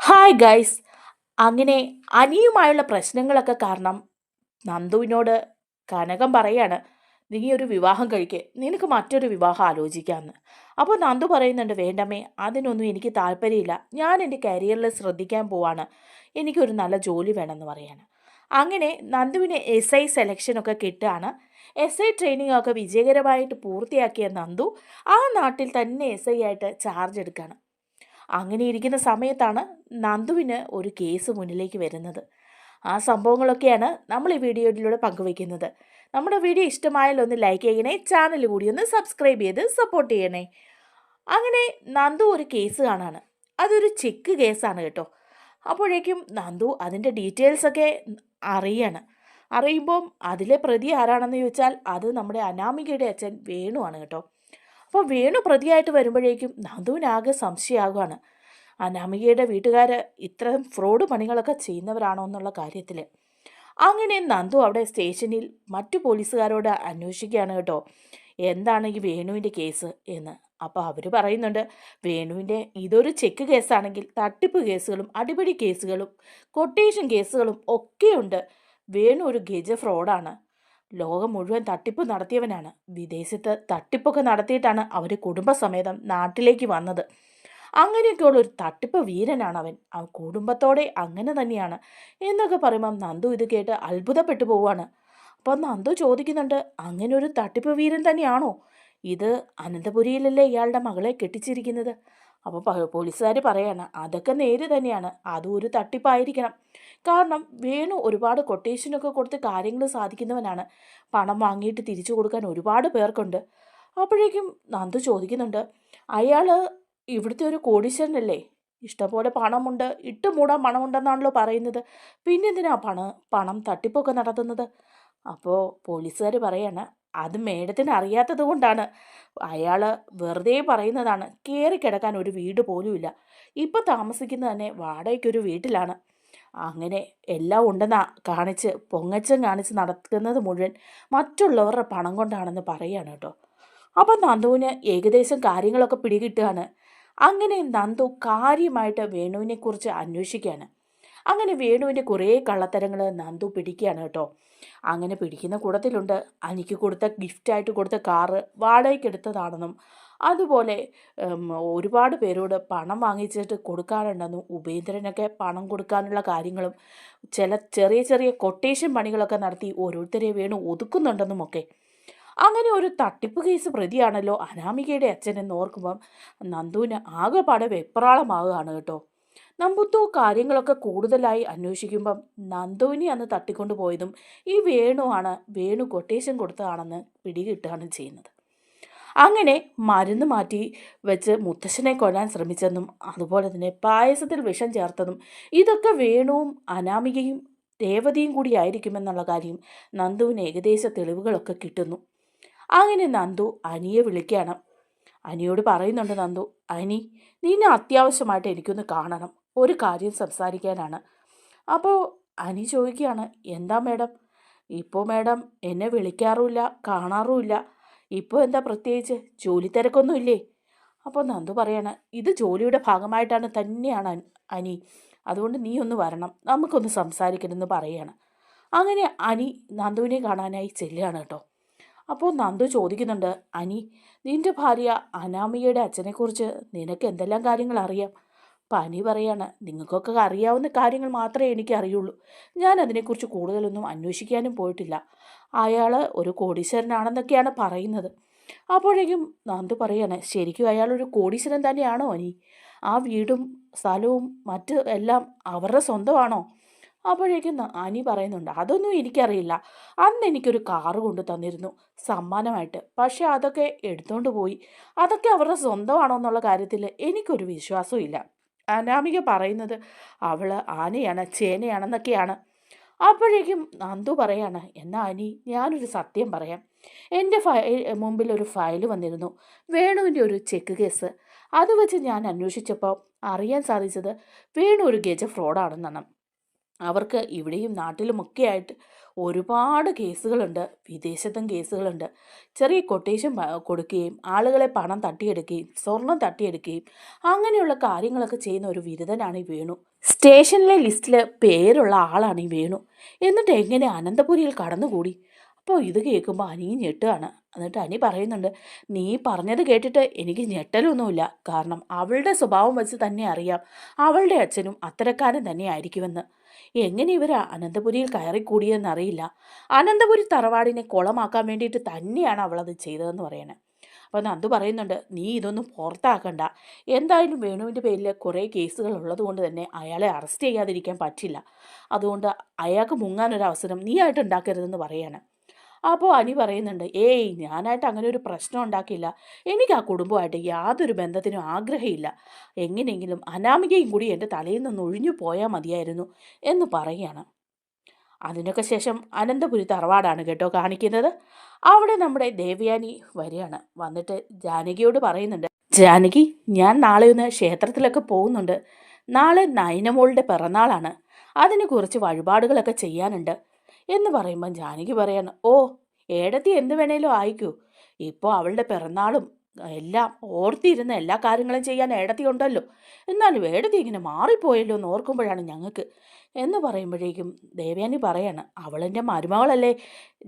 Hi guys. അങ്ങനെ അനിയുമായുള്ള പ്രശ്നങ്ങളൊക്കെ കാരണം നന്ദുവിനോട് കനകം പറയാണ്, നീ ഒരു വിവാഹം കഴിക്ക്, നിനക്ക് മറ്റൊരു വിവാഹം ആലോചിക്കാമെന്ന്. അപ്പോൾ നന്ദു പറയുന്നുണ്ട്, വേണ്ടമ്മേ, അതിനൊന്നും എനിക്ക് താല്പര്യമില്ല, ഞാൻ എൻ്റെ കരിയറിൽ ശ്രദ്ധിക്കാൻ പോവാണ്, എനിക്കൊരു നല്ല ജോലി വേണമെന്ന് പറയാണ്. അങ്ങനെ നന്ദുവിന് SI സെലക്ഷനൊക്കെ കിട്ടുകയാണ്. SI ട്രെയിനിങ് ഒക്കെ വിജയകരമായിട്ട് പൂർത്തിയാക്കിയ നന്ദു ആ നാട്ടിൽ തന്നെ SI ആയിട്ട് ചാർജ് എടുക്കുകയാണ്. അങ്ങനെ ഇരിക്കുന്ന സമയത്താണ് നന്ദുവിന് ഒരു കേസ് മുന്നിലേക്ക് വരുന്നത്. ആ സംഭവങ്ങളൊക്കെയാണ് നമ്മൾ ഈ വീഡിയോയിലൂടെ പങ്കുവയ്ക്കുന്നത്. നമ്മുടെ വീഡിയോ ഇഷ്ടമായാൽ ഒന്ന് ലൈക്ക് ചെയ്യണേ, ചാനൽ കൂടി ഒന്ന് സബ്സ്ക്രൈബ് ചെയ്ത് സപ്പോർട്ട് ചെയ്യണേ. അങ്ങനെ നന്ദു ഒരു കേസ് കാണാണ്. അതൊരു ചെക്ക് കേസാണ് കേട്ടോ. അപ്പോഴേക്കും നന്ദു അതിൻ്റെ ഡീറ്റെയിൽസൊക്കെ അറിയാണ്. അറിയുമ്പം അതിലെ പ്രതി ആരാണെന്ന് ചോദിച്ചാൽ അത് നമ്മുടെ അനാമികയുടെ അച്ഛൻ വേണുവാണ് കേട്ടോ. അപ്പോൾ വേണു പ്രതിയായിട്ട് വരുമ്പോഴേക്കും നന്ദുവിനാകെ സംശയമാകുകയാണ്. അനാമികയുടെ വീട്ടുകാർ ഇത്തരം ഫ്രോഡ് പണികളൊക്കെ ചെയ്യുന്നവരാണോ എന്നുള്ള കാര്യത്തിൽ. അങ്ങനെ നന്ദു അവിടെ സ്റ്റേഷനിൽ മറ്റു പോലീസുകാരോട് അന്വേഷിക്കുകയാണ് കേട്ടോ, എന്താണ് ഈ വേണുവിൻ്റെ കേസ് എന്ന്. അപ്പോൾ അവർ പറയുന്നുണ്ട്, വേണുവിൻ്റെ ഇതൊരു ചെക്ക് കേസാണെങ്കിൽ തട്ടിപ്പ് കേസുകളും അടിപിടി കേസുകളും കൊട്ടേഷൻ കേസുകളും ഒക്കെയുണ്ട്. വേണു ഒരു ഗജ ഫ്രോഡാണ്, ലോകം മുഴുവൻ തട്ടിപ്പ് നടത്തിയവനാണ്. വിദേശത്ത് തട്ടിപ്പൊക്കെ നടത്തിയിട്ടാണ് അവർ കുടുംബസമേതം നാട്ടിലേക്ക് വന്നത്. അങ്ങനെയൊക്കെയുള്ള ഒരു തട്ടിപ്പ് വീരനാണ് അവൻ. ആ കുടുംബത്തോടെ അങ്ങനെ തന്നെയാണ് എന്നൊക്കെ പറയുമ്പം നന്ദു ഇത് കേട്ട് അത്ഭുതപ്പെട്ടു പോവാണ്. അപ്പം നന്ദു ചോദിക്കുന്നുണ്ട്, അങ്ങനെ ഒരു തട്ടിപ്പ് വീരൻ തന്നെയാണോ ഇത്? അനന്തപുരിയിലല്ലേ ഇയാളുടെ മകളെ കെട്ടിച്ചിരിക്കുന്നത്? അപ്പോൾ പോലീസുകാർ പറയാണ്, അതൊക്കെ നേര് തന്നെയാണ്, അതും ഒരു തട്ടിപ്പായിരിക്കണം. കാരണം വേണു ഒരുപാട് കൊട്ടേഷനൊക്കെ കൊടുത്ത് കാര്യങ്ങൾ സാധിക്കുന്നവനാണ്. പണം വാങ്ങിയിട്ട് തിരിച്ചു കൊടുക്കാൻ ഒരുപാട് പേർക്കുണ്ട്. അപ്പോഴേക്കും നന്ദു ചോദിക്കുന്നുണ്ട്, അയാൾ ഇവിടുത്തെ ഒരു കോടീശ്വരനല്ലേ, ഇഷ്ടംപോലെ പണമുണ്ട്, ഇട്ട് മൂടാൻ പണമുണ്ടെന്നാണല്ലോ പറയുന്നത്, പിന്നെന്തിനാ പണം തട്ടിപ്പൊക്കെ നടത്തുന്നത്? അപ്പോൾ പോലീസുകാർ പറയാണ്, അത് മേഡത്തിന് അറിയാത്തത് കൊണ്ടാണ്, അയാൾ വെറുതെ പറയുന്നതാണ്. കയറി കിടക്കാൻ ഒരു വീട് പോലുമില്ല, ഇപ്പം താമസിക്കുന്നത് തന്നെ വാടകയ്ക്കൊരു വീട്ടിലാണ്. അങ്ങനെ എല്ലാം ഉണ്ടെന്ന് കാണിച്ച് പൊങ്ങച്ചം കാണിച്ച് നടക്കുന്നത് മുഴുവൻ മറ്റുള്ളവരുടെ പണം കൊണ്ടാണെന്ന് പറയുകയാണ് കേട്ടോ. അപ്പം നന്ദുവിന് ഏകദേശം കാര്യങ്ങളൊക്കെ പിടികിട്ടുകയാണ്. അങ്ങനെ നന്ദു കാര്യമായിട്ട് വേണുവിനെക്കുറിച്ച് അന്വേഷിക്കുകയാണ്. അങ്ങനെ വേണുവിൻ്റെ കുറേ കള്ളത്തരങ്ങൾ നന്ദു പിടിക്കുകയാണ് കേട്ടോ. അങ്ങനെ പിടിക്കുന്ന കൂട്ടത്തിലുണ്ട്, അനിക്ക് കൊടുത്ത ഗിഫ്റ്റായിട്ട് കൊടുത്ത കാറ് വാടകയ്ക്ക് എടുത്തതാണെന്നും അതുപോലെ ഒരുപാട് പേരോട് പണം വാങ്ങിച്ചിട്ട് കൊടുക്കാറുണ്ടെന്നും ഉപേന്ദ്രനൊക്കെ പണം കൊടുക്കാനുള്ള കാര്യങ്ങളും ചില ചെറിയ ചെറിയ കൊട്ടേഷൻ പണികളൊക്കെ നടത്തി ഓരോരുത്തരെ വേണു ഒതുക്കുന്നുണ്ടെന്നുമൊക്കെ. അങ്ങനെ ഒരു തട്ടിപ്പ് കേസ് പ്രതിയാണല്ലോ അനാമികയുടെ അച്ഛൻ എന്ന് ഓർക്കുമ്പം നന്ദുവിന് ആകെപ്പാടെ വെപ്രാളമാവുകയാണ് കേട്ടോ. നമ്പുത്തു കാര്യങ്ങളൊക്കെ കൂടുതലായി അന്വേഷിക്കുമ്പം നന്ദുവിനെ അന്ന് തട്ടിക്കൊണ്ടു പോയതും ഈ വേണു കൊട്ടേഷൻ കൊടുത്തതാണെന്ന് പിടികിട്ടുകയാണ് ചെയ്യുന്നത്. അങ്ങനെ മരുന്ന് മാറ്റി വെച്ച് മുത്തശ്ശനെ കൊല്ലാൻ ശ്രമിച്ചെന്നും അതുപോലെ തന്നെ പായസത്തിൽ വിഷം ചേർത്തതും ഇതൊക്കെ വേണുവും അനാമികയും രേവതിയും കൂടി ആയിരിക്കുമെന്നുള്ള കാര്യം നന്ദുവിന് ഏകദേശ തെളിവുകളൊക്കെ കിട്ടുന്നു. അങ്ങനെ നന്ദു അനിയെ വിളിക്കുകയാണ്. അനിയോട് പറയുന്നുണ്ട് നന്ദു, അനി, നിന്നെ അത്യാവശ്യമായിട്ട് എനിക്കൊന്ന് കാണണം, ഒരു കാര്യം സംസാരിക്കാനാണ്. അപ്പോൾ അനി ചോദിക്കുകയാണ്, എന്താ മേഡം? ഇപ്പോൾ മേഡം എന്നെ വിളിക്കാറുമില്ല, കാണാറുമില്ല, ഇപ്പോൾ എന്താ പ്രത്യേകിച്ച്, ജോലി തിരക്കൊന്നും ഇല്ലേ? അപ്പോൾ നന്ദു പറയാണ്, ഇത് ജോലിയുടെ ഭാഗമായിട്ടാണ് തന്നെയാണ് അനി, അതുകൊണ്ട് നീ ഒന്ന് വരണം, നമുക്കൊന്ന് സംസാരിക്കണമെന്ന് പറയുകയാണ്. അങ്ങനെ അനി നന്ദുവിനെ കാണാനായി ചെല്ലുകയാണ് കേട്ടോ. അപ്പോൾ നന്ദു ചോദിക്കുന്നുണ്ട്, അനി, നിൻ്റെ ഭാര്യ അനാമികയുടെ അച്ഛനെക്കുറിച്ച് നിനക്ക് എന്തെല്ലാം കാര്യങ്ങൾ അറിയാം? അപ്പം അനി പറയാണ്, നിങ്ങൾക്കൊക്കെ അറിയാവുന്ന കാര്യങ്ങൾ മാത്രമേ എനിക്ക് അറിയുള്ളൂ, ഞാൻ അതിനെക്കുറിച്ച് കൂടുതലൊന്നും അന്വേഷിക്കാനും പോയിട്ടില്ല. അയാൾ ഒരു കോടീശ്വരനാണെന്നൊക്കെയാണ് പറയുന്നത്. അപ്പോഴേക്കും നന്ദു പറയാണ്, ശരിക്കും അയാൾ ഒരു കോടീശ്വരൻ തന്നെയാണോ അനി? ആ വീടും സ്ഥലവും മറ്റ് എല്ലാം അവരുടെ സ്വന്തമാണോ? അപ്പോഴേക്കും അനി പറയുന്നുണ്ട്, അതൊന്നും എനിക്കറിയില്ല, അന്ന് എനിക്കൊരു കാറ് കൊണ്ട് തന്നിരുന്നു സമ്മാനമായിട്ട്, പക്ഷേ അതൊക്കെ എടുത്തുകൊണ്ട് പോയി, അതൊക്കെ അവരുടെ സ്വന്തമാണോ എന്നുള്ള കാര്യത്തിൽ എനിക്കൊരു വിശ്വാസവും ഇല്ല. അനാമിക പറയുന്നത് അവൾ ആനയാണ് ചേനയാണെന്നൊക്കെയാണ്. അപ്പോഴേക്കും നന്ദു പറയാണ്, എന്നാ അനി, ഞാനൊരു സത്യം പറയാം, എൻ്റെ മുമ്പിൽ ഒരു ഫയൽ വന്നിരുന്നു, വേണുവിൻ്റെ ഒരു ചെക്ക് കേസ്. അത് വെച്ച് ഞാൻ അന്വേഷിച്ചപ്പോൾ അറിയാൻ സാധിച്ചത് വേണു ഒരു ഗജ ഫ്രോഡാണെന്നാണ്. അവർക്ക് ഇവിടെയും നാട്ടിലുമൊക്കെ ആയിട്ട് ഒരുപാട് കേസുകളുണ്ട്, വിദേശത്തും കേസുകളുണ്ട്. ചെറിയ കൊട്ടേഷൻ കൊടുക്കുകയും ആളുകളെ പണം തട്ടിയെടുക്കുകയും സ്വർണം തട്ടിയെടുക്കുകയും അങ്ങനെയുള്ള കാര്യങ്ങളൊക്കെ ചെയ്യുന്ന ഒരു വിരുദ്ധനാണ് ഈ വേണു. സ്റ്റേഷനിലെ ലിസ്റ്റിൽ പേരുള്ള ആളാണ് ഈ വേണു. എന്നിട്ട് എങ്ങനെ അനന്തപുരിയിൽ കടന്നുകൂടി? അപ്പോൾ ഇത് കേൾക്കുമ്പോൾ അനിയും ഞെട്ടുകയാണ്. എന്നിട്ട് അനി പറയുന്നുണ്ട്, നീ പറഞ്ഞത് കേട്ടിട്ട് എനിക്ക് ഞെട്ടലൊന്നുമില്ല. കാരണം അവളുടെ സ്വഭാവം വെച്ച് തന്നെ അറിയാം അവളുടെ അച്ഛനും അത്തരക്കാരൻ തന്നെ ആയിരിക്കുമെന്ന്. എങ്ങനെ ഇവർ അനന്തപുരിയിൽ കയറിക്കൂടിയെന്നറിയില്ല. അനന്തപുരി തറവാടിനെ കുളമാക്കാൻ വേണ്ടിയിട്ട് തന്നെയാണ് അവളത് ചെയ്തതെന്ന് പറയണേ. അപ്പോൾ നന്ദു പറയുന്നുണ്ട്, നീ ഇതൊന്നും പുറത്താക്കണ്ട. എന്തായാലും വേണുവിൻ്റെ പേരിൽ കുറേ കേസുകൾ ഉള്ളത് കൊണ്ട് തന്നെ അയാളെ അറസ്റ്റ് ചെയ്യാതിരിക്കാൻ പറ്റില്ല. അതുകൊണ്ട് അയാൾക്ക് മുങ്ങാനൊരു അവസരം നീ ആയിട്ട് ഉണ്ടാക്കരുതെന്ന് പറയാണ്. അപ്പോൾ അനി പറയുന്നുണ്ട്, ഏയ് ഞാനായിട്ട് അങ്ങനെ ഒരു പ്രശ്നം ഉണ്ടാക്കിയില്ല. എനിക്ക് ആ കുടുംബമായിട്ട് യാതൊരു ബന്ധത്തിനും ആഗ്രഹമില്ല. എങ്ങനെയെങ്കിലും അനാമികയും കൂടി എൻ്റെ തലയിൽ നിന്ന് ഒഴിഞ്ഞു പോയാൽ മതിയായിരുന്നു എന്ന് പറയുകയാണ്. അതിനൊക്കെ ശേഷം അനന്തപുരി തറവാടാണ് കേട്ടോ കാണിക്കുന്നത്. അവിടെ നമ്മുടെ ദേവയാനി വരികയാണ്. വന്നിട്ട് ജാനകിയോട് പറയുന്നുണ്ട്, ജാനകി, ഞാൻ നാളെ ഒന്ന് ക്ഷേത്രത്തിലൊക്കെ പോകുന്നുണ്ട്. നാളെ നയനമോളുടെ പിറന്നാളാണ്. അതിന് കുറച്ച് വഴിപാടുകളൊക്കെ ചെയ്യാനുണ്ട് എന്ന് പറയുമ്പം ജാനകി പറയാണ്, ഓ, ഏടത്തി എന്ത് വേണേലും ആയിക്കൂ. ഇപ്പോൾ അവളുടെ പിറന്നാളും എല്ലാം ഓർത്തിരുന്ന എല്ലാ കാര്യങ്ങളും ചെയ്യാൻ ഏടത്തി ഉണ്ടല്ലോ. എന്നാലും ഏടത്തി ഇങ്ങനെ മാറിപ്പോയല്ലോ എന്ന് ഓർക്കുമ്പോഴാണ് ഞങ്ങൾക്ക് എന്ന് പറയുമ്പോഴേക്കും ദേവയാനി പറയാണ്, അവളെൻ്റെ മരുമകളല്ലേ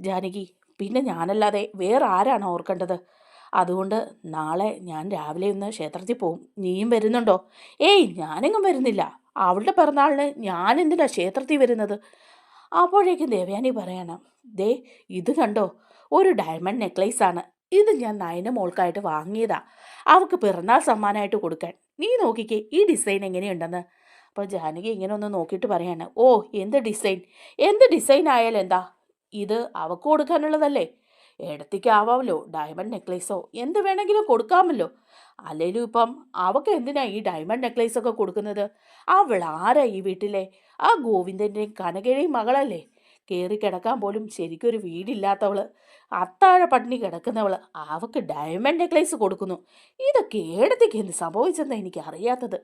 ജാനകി, പിന്നെ ഞാനല്ലാതെ വേറെ ആരാണ് ഓർക്കേണ്ടത്? അതുകൊണ്ട് നാളെ ഞാൻ രാവിലെ ഒന്ന് ക്ഷേത്രത്തിൽ പോവും. നീയും വരുന്നുണ്ടോ? ഏയ്, ഞാനെങ്ങും വരുന്നില്ല. അവളുടെ പിറന്നാളിന് ഞാൻ എന്തിനാ ക്ഷേത്രത്തിൽ വരുന്നത്? അപ്പോഴേക്കും ദേവയാനി പറയണം, ദേ ഇത് കണ്ടോ, ഒരു ഡയമണ്ട് നെക്ലേസ് ആണ്. ഇത് ഞാൻ നയന മോൾക്കായിട്ട് വാങ്ങിയതാ, അവൾക്ക് പിറന്നാൾ സമ്മാനമായിട്ട് കൊടുക്കാൻ. നീ നോക്കിക്കേ ഈ ഡിസൈൻ എങ്ങനെയുണ്ടെന്ന്. അപ്പോൾ ജാനകി ഇങ്ങനെ ഒന്ന് നോക്കിയിട്ട് പറയാണ്, ഓ, എന്ത് ഡിസൈൻ ആയാലും എന്താ, ഇത് അവൾക്ക് കൊടുക്കാനുള്ളതല്ലേ. ഇടത്തേക്കാവാമല്ലോ ഡയമണ്ട് നെക്ലേസോ എന്ത് വേണമെങ്കിലും കൊടുക്കാമല്ലോ. അല്ലേലും ഇപ്പം അവൾക്ക് എന്തിനാ ഈ ഡയമണ്ട് നെക്ലേസൊക്കെ കൊടുക്കുന്നത്? അവൾ ആരാ ഈ വീട്ടിലെ? ആ ഗോവിന്ദൻ്റെയും കനകയുടെയും മകളല്ലേ? കയറി കിടക്കാൻ പോലും ശരിക്കൊരു വീടില്ലാത്തവള്, അത്താഴ പട്ടിണി കിടക്കുന്നവള് അവൾക്ക് ഡയമണ്ട് നെക്ലേസ് കൊടുക്കുന്നു. ഇതൊക്കെ ഏടത്തേക്ക് എന്ത് സംഭവിച്ചെന്ന് എനിക്ക് അറിയാത്തത്.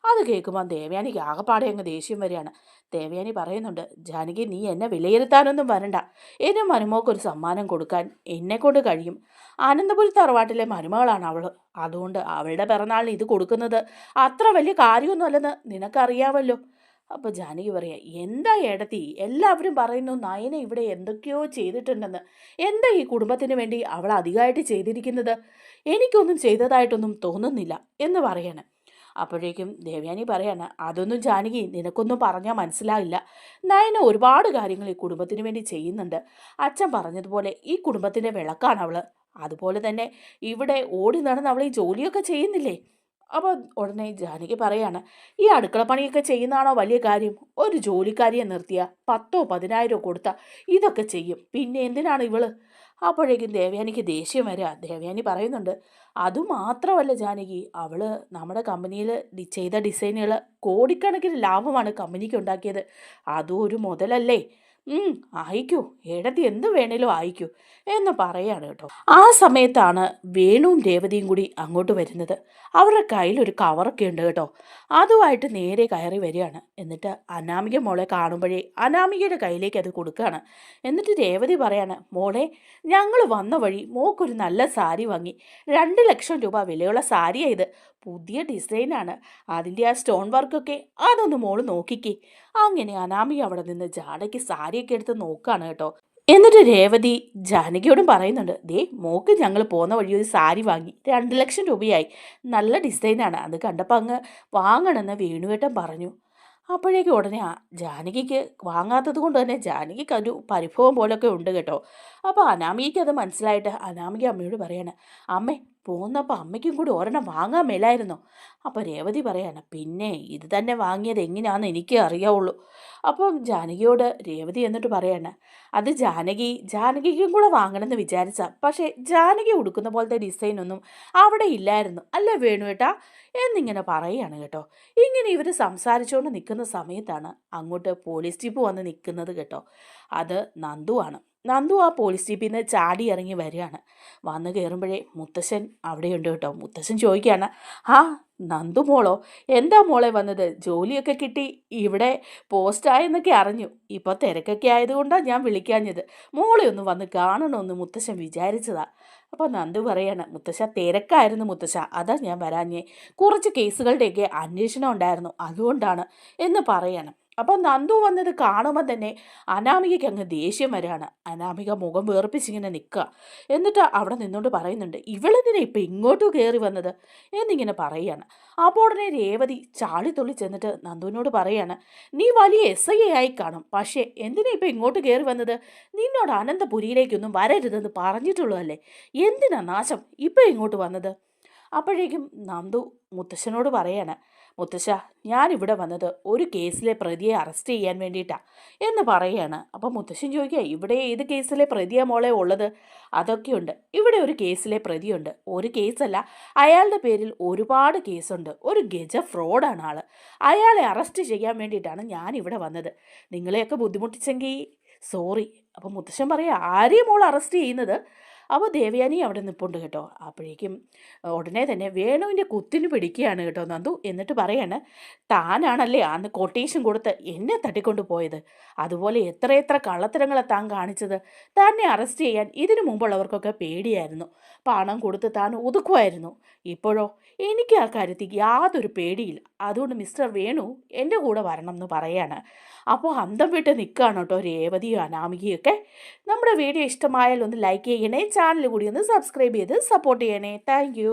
അത് കേൾക്കുമ്പോൾ ദേവയാനിക്ക് ആകെപ്പാടെ അങ്ങ് ദേഷ്യം വരികയാണ്. ദേവയാനി പറയുന്നുണ്ട്, ജാനകി, നീ എന്നെ വിലയിരുത്താനൊന്നും വരണ്ട. എന്നെ മരുമോക്കൊരു സമ്മാനം കൊടുക്കാൻ എന്നെക്കൊണ്ട് കഴിയും. അനന്തപുരി തറവാട്ടിലെ മരുമകളാണ് അവൾ. അതുകൊണ്ട് അവളുടെ പിറന്നാളിന് ഇത് കൊടുക്കുന്നത് അത്ര വലിയ കാര്യമൊന്നുമല്ലെന്ന് നിനക്കറിയാമല്ലോ. അപ്പോൾ ജാനകി പറയാ, എന്താ ഏടത്തി, എല്ലാവരും പറയുന്നു നയന ഇവിടെ എന്തൊക്കെയോ ചെയ്തിട്ടുണ്ടെന്ന്. എന്താ ഈ കുടുംബത്തിന് വേണ്ടി അവൾ അധികമായിട്ട് ചെയ്തിരിക്കുന്നത്? എനിക്കൊന്നും ചെയ്തതായിട്ടൊന്നും തോന്നുന്നില്ല എന്ന് പറയണം. അപ്പോഴേക്കും ദേവയാനി പറയാണ്, അതൊന്നും ജാനകി നിനക്കൊന്നും പറഞ്ഞാൽ മനസ്സിലാവില്ല. നയന ഒരുപാട് കാര്യങ്ങൾ ഈ കുടുംബത്തിന് വേണ്ടി ചെയ്യുന്നുണ്ട്. അച്ഛൻ പറഞ്ഞതുപോലെ ഈ കുടുംബത്തിൻ്റെ വിളക്കാണ് അവൾ. അതുപോലെ തന്നെ ഇവിടെ ഓടി നടന്ന് അവൾ ഈ ജോലിയൊക്കെ ചെയ്യുന്നില്ലേ. അപ്പോൾ ഉടനെ ജാനകി പറയാണ്, ഈ അടുക്കളപ്പണിയൊക്കെ ചെയ്യുന്നതാണോ വലിയ കാര്യം? ഒരു ജോലിക്കാരിയെ നിർത്തിയ 10,000 10,000 കൊടുത്താൽ ഇതൊക്കെ ചെയ്യും. പിന്നെ എന്തിനാണ് ഇവള്? അപ്പോഴേക്കും ദേവയാനിക്ക് ദേഷ്യം വരിക. ദേവയാനി പറയുന്നുണ്ട്, അതുമാത്രമല്ല ജാനകി, അവള് നമ്മുടെ കമ്പനിയിൽ ചെയ്ത ഡിസൈനുകൾ കോടിക്കണക്കിന് ലാഭമാണ് കമ്പനിക്ക് ഉണ്ടാക്കിയത്. അതും ഒരു മുതലല്ലേ. ആയിക്കൂ, ഏടത്തി എന്ത് വേണേലും ആയിക്കൂ എന്ന് പറയാണ് കേട്ടോ. ആ സമയത്താണ് വേണുവും രേവതിയും കൂടി അങ്ങോട്ട് വരുന്നത്. അവരുടെ കയ്യിൽ ഒരു കവറൊക്കെ ഉണ്ട് കേട്ടോ. അതുമായിട്ട് നേരെ കയറി വരികയാണ്. എന്നിട്ട് അനാമിക മോളെ കാണുമ്പോഴേ അനാമികയുടെ കയ്യിലേക്ക് അത് കൊടുക്കുകയാണ്. എന്നിട്ട് രേവതി പറയാണ്, മോളെ, ഞങ്ങൾ വന്ന വഴി മോക്കൊരു നല്ല സാരി വാങ്ങി. 2,00,000 രൂപ വിലയുള്ള സാരിയാണ് ഇത്. പുതിയ ഡിസൈനാണ്. അതിൻ്റെ ആ സ്റ്റോൺ വർക്കൊക്കെ അതൊന്ന് മോള് നോക്കിക്കേ. അങ്ങനെ അനാമിക അവിടെ നിന്ന് ജാനകി സാരിയൊക്കെ എടുത്ത് നോക്കുകയാണ് കേട്ടോ. എന്നിട്ട് രേവതി ജാനകിയോടും പറയുന്നുണ്ട്, ദേ മോക്ക് ഞങ്ങൾ പോകുന്ന വഴി ഒരു സാരി വാങ്ങി. 2,00,000 രൂപയായി. നല്ല ഡിസൈനാണ്. അത് കണ്ടപ്പോൾ അങ്ങ് വാങ്ങണമെന്ന് വേണുവേട്ടൻ പറഞ്ഞു. അപ്പോഴേക്കും ഉടനെ ജാനകിക്ക് വാങ്ങാത്തത് കൊണ്ട് തന്നെ ജാനകിക്ക് ഒരു പരിഭവം പോലൊക്കെ ഉണ്ട് കേട്ടോ. അപ്പോൾ അനാമികയ്ക്ക് അത് മനസ്സിലായിട്ട് അനാമിക അമ്മയോട് പറയാണ്, അമ്മേ, പോന്നപ്പോൾ അമ്മയ്ക്കും കൂടി ഒരെണ്ണം വാങ്ങാൻ മേലായിരുന്നോ? അപ്പോൾ രേവതി പറയാണ്, പിന്നെ ഇത് തന്നെ വാങ്ങിയത് എങ്ങനെയാണെന്ന് എനിക്ക് അറിയാവുള്ളൂ. അപ്പം ജാനകിയോട് രേവതി എന്നിട്ട് പറയാണ്, അത് ജാനകിക്കും കൂടെ വാങ്ങണമെന്ന് വിചാരിച്ച, പക്ഷേ ജാനകി ഉടുക്കുന്ന പോലത്തെ ഡിസൈനൊന്നും അവിടെ ഇല്ലായിരുന്നു അല്ലേ വേണുവേട്ടാ എന്നിങ്ങനെ പറയുകയാണ് കേട്ടോ. ഇങ്ങനെ ഇവർ സംസാരിച്ചുകൊണ്ട് നിൽക്കുന്ന സമയത്താണ് അങ്ങോട്ട് പോലീസ് ജീപ്പ് വന്ന് നിൽക്കുന്നത് കേട്ടോ. അത് നന്ദുവാണ്. നന്ദു ആ പോലീസ് ജീപ്പിൽ നിന്ന് ചാടി ഇറങ്ങി വരികയാണ്. വന്ന് കയറുമ്പോഴേ മുത്തശ്ശൻ അവിടെയുണ്ട് കേട്ടോ. മുത്തശ്ശൻ ചോദിക്കുകയാണ്, ആ നന്ദു മോളോ? എന്താ മോളെ വന്നത്? ജോലിയൊക്കെ കിട്ടി ഇവിടെ പോസ്റ്റായെന്നൊക്കെ അറിഞ്ഞു. ഇപ്പോൾ തിരക്കൊക്കെ ആയതുകൊണ്ടാണ് ഞാൻ വിളിക്കാഞ്ഞത്. മോളെ ഒന്ന് വന്ന് കാണണമെന്ന് മുത്തശ്ശൻ വിചാരിച്ചതാ. അപ്പോൾ നന്ദു പറയാണ്, മുത്തശ്ശ തിരക്കായിരുന്നു മുത്തശ്ശ, അതാ ഞാൻ വരാഞ്ഞേ. കുറച്ച് കേസുകളുടെയൊക്കെ അന്വേഷണം ഉണ്ടായിരുന്നു, അതുകൊണ്ടാണ് എന്ന് പറയണം. അപ്പം നന്ദു വന്നത് കാണുമ്പോൾ തന്നെ അനാമികയ്ക്ക് അങ്ങ് ദേഷ്യം വരികയാണ്. അനാമിക മുഖം വേർപ്പിച്ചിങ്ങനെ നിൽക്കുക. എന്നിട്ട് അവിടെ നിന്നുകൊണ്ട് പറയുന്നുണ്ട്, ഇവളെന്തിനാ ഇപ്പം ഇങ്ങോട്ട് കയറി വന്നത് എന്നിങ്ങനെ പറയുകയാണ്. അപ്പോൾ ഉടനെ രേവതി ചാടിത്തുള്ളി ചെന്നിട്ട് നന്ദുവിനോട് പറയാണ്, നീ വലിയ SI ആയി കാണും, പക്ഷേ എന്തിനാ ഇപ്പം ഇങ്ങോട്ട് കയറി വന്നത്? നിന്നോട് അനന്തപുരിയിലേക്കൊന്നും വരരുതെന്ന് പറഞ്ഞിട്ടുള്ളതല്ലേ, എന്തിനാ നാശം ഇപ്പം ഇങ്ങോട്ട് വന്നത്? അപ്പോഴേക്കും നന്ദു മുത്തശ്ശനോട് പറയാണ്, മുത്തശ്ശ ഞാനിവിടെ വന്നത് ഒരു കേസിലെ പ്രതിയെ അറസ്റ്റ് ചെയ്യാൻ വേണ്ടിയിട്ടാണ് എന്ന് പറയുകയാണ്. അപ്പം മുത്തശ്ശൻ ചോദിക്കുക, ഇവിടെ ഏത് കേസിലെ പ്രതിയാ മോളെ ഉള്ളത്? അതൊക്കെയുണ്ട്, ഇവിടെ ഒരു കേസിലെ പ്രതിയുണ്ട്. ഒരു കേസല്ല, അയാളുടെ പേരിൽ ഒരുപാട് കേസുണ്ട്. ഒരു ഗജ ഫ്രോഡാണ് ആൾ. അയാളെ അറസ്റ്റ് ചെയ്യാൻ വേണ്ടിയിട്ടാണ് ഞാനിവിടെ വന്നത്. നിങ്ങളെയൊക്കെ ബുദ്ധിമുട്ടിച്ചെങ്കിൽ സോറി. അപ്പം മുത്തശ്ശൻ പറയുക, ആരെയും മോൾ അറസ്റ്റ് ചെയ്യുന്നത്? അപ്പോൾ ദേവയാനി അവിടെ നിൽപ്പുണ്ട് കേട്ടോ. അപ്പോഴേക്കും ഉടനെ തന്നെ വേണുവിൻ്റെ കുത്തിന് പിടിക്കുകയാണ് കേട്ടോ നന്ദു. എന്നിട്ട് പറയാണ്, താനാണല്ലേ അന്ന് കൊട്ടേഷൻ കൊടുത്ത് എന്നെ തട്ടിക്കൊണ്ട് പോയത്. അതുപോലെ എത്ര കള്ളത്തരങ്ങളാണ് താൻ കാണിച്ചത്. തന്നെ അറസ്റ്റ് ചെയ്യാൻ ഇതിനു മുമ്പുള്ളവർക്കൊക്കെ പേടിയായിരുന്നു. പണം കൊടുത്ത് താൻ ഒതുക്കുമായിരുന്നു. ഇപ്പോഴോ എനിക്ക് ആ കാര്യത്തിൽ യാതൊരു പേടിയില്ല. അതുകൊണ്ട് മിസ്റ്റർ വേണു എൻ്റെ കൂടെ വരണം എന്ന് പറയാണ്. അപ്പോൾ അന്തം വിട്ട് നിൽക്കുകയാണ് കേട്ടോ രേവതിയും അനാമികയൊക്കെ. നമ്മുടെ വീഡിയോ ഇഷ്ടമായാൽ ഒന്ന് ലൈക്ക് ചെയ്യണേ, ചാനൽ കൂടി ഒന്ന് സബ്സ്ക്രൈബ് ചെയ്ത് സപ്പോർട്ട് ചെയ്യണേ. താങ്ക്